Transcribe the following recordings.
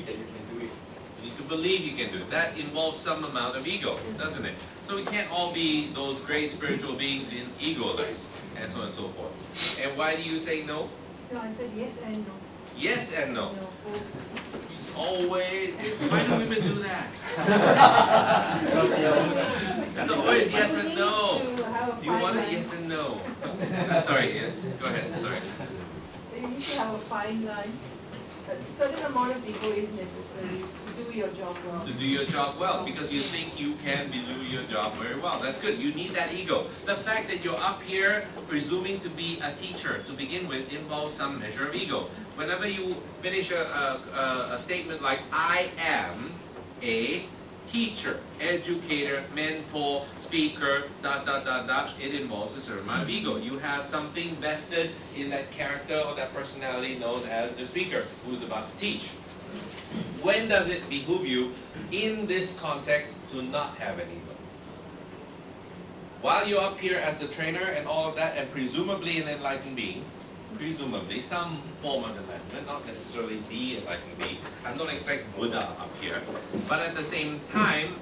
believe that you can do it. You need to believe you can do it. That involves some amount of ego, doesn't it? So we can't all be those great spiritual beings in egoless, and so on and so forth. And why do you say no? No, I said yes and no. Yes and no. No. Always. Why do women do that? It's always yes and no. Do you want it yes and no? Sorry, yes. Go ahead. Sorry. You need to have a fine line. A certain amount of ego is necessary to do your job well. To do your job well, because you think you can do your job very well. That's good. You need that ego. The fact that you're up here presuming to be a teacher to begin with involves some measure of ego. Whenever you finish a statement like, I am a teacher, educator, mentor, speaker, it involves a certain amount of ego. You have something vested in that character or that personality known as the speaker who's about to teach. When does it behoove you in this context to not have an ego? While you're up here as the trainer and all of that, and presumably an enlightened being, presumably some form of enlightenment, not necessarily the enlightened being. I don't expect Buddha up here. But at the same time,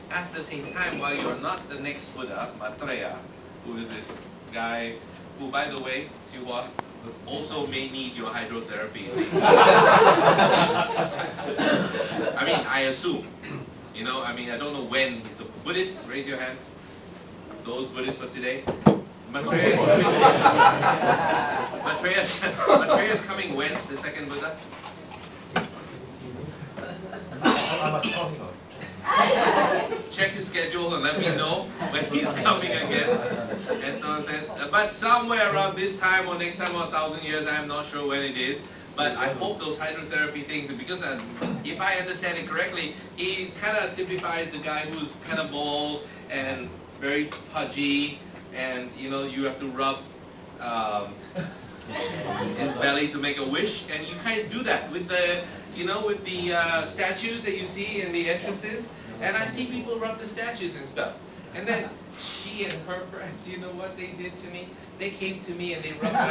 while you're not the next Buddha, Maitreya, who is this guy who, by the way, Siwa, also may need your hydrotherapy. I mean, I assume. I don't know when he's a Buddhist. Raise your hands. Those Buddhists for today. Maitreya's coming when, the second Buddha? Check his schedule and let me know when he's coming again. And so on. But somewhere around this time or next time or 1,000 years, I'm not sure when it is. But I hope those hydrotherapy things, because if I understand it correctly, he kind of typifies the guy who's kind of bald and very pudgy, and you have to rub his belly to make a wish, and you kind of do that with the statues that you see in the entrances, and I see people rub the statues and stuff. And then she and her friends, you know what they did to me? They came to me and they rubbed my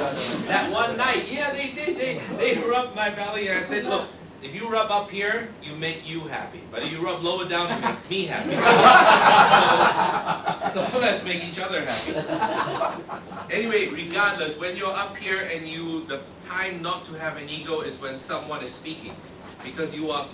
belly. That one night, yeah, they did. They rubbed my belly, and I said, look, if you rub up here, you make you happy. But if you rub lower down, it makes me happy. So let's make each other happy. Anyway, regardless, when you're up here and the time not to have an ego is when someone is speaking. Because your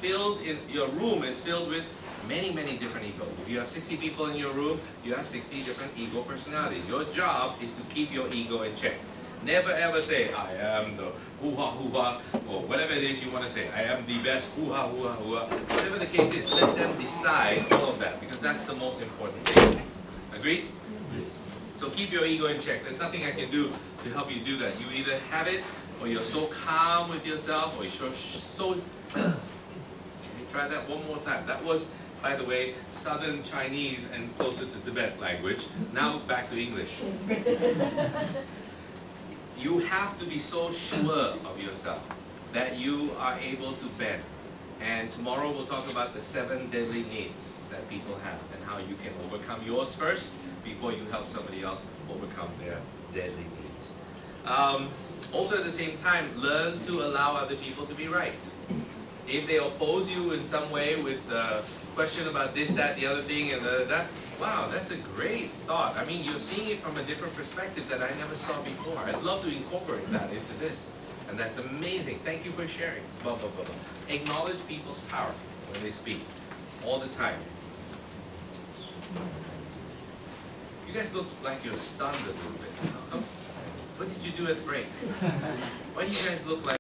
room is filled with many, many different egos. If you have 60 people in your room, you have 60 different ego personalities. Your job is to keep your ego in check. Never ever say, I am the hoo-ha, or whatever it is you want to say. I am the best hoo-ha. Whatever the case is, let them decide all of that, because that's the most important thing. Agreed? So keep your ego in check. There's nothing I can do to help you do that. You either have it, or you're so calm with yourself, or you're so... Can you try that one more time? That was, by the way, Southern Chinese and closer to Tibet language. Now back to English. You have to be so sure of yourself that you are able to bend. And tomorrow we'll talk about the 7 deadly needs that people have and how you can overcome yours first before you help somebody else overcome their deadly needs. Also at the same time, learn to allow other people to be right. If they oppose you in some way with a question about this, that, the other thing, and that, wow, that's a great thought. I mean, you're seeing it from a different perspective that I never saw before. I'd love to incorporate that into this. And that's amazing. Thank you for sharing. Blah, blah, blah, blah. Acknowledge people's power when they speak. All the time. You guys look like you're stunned a little bit. What did you do at break? Why do you guys look like...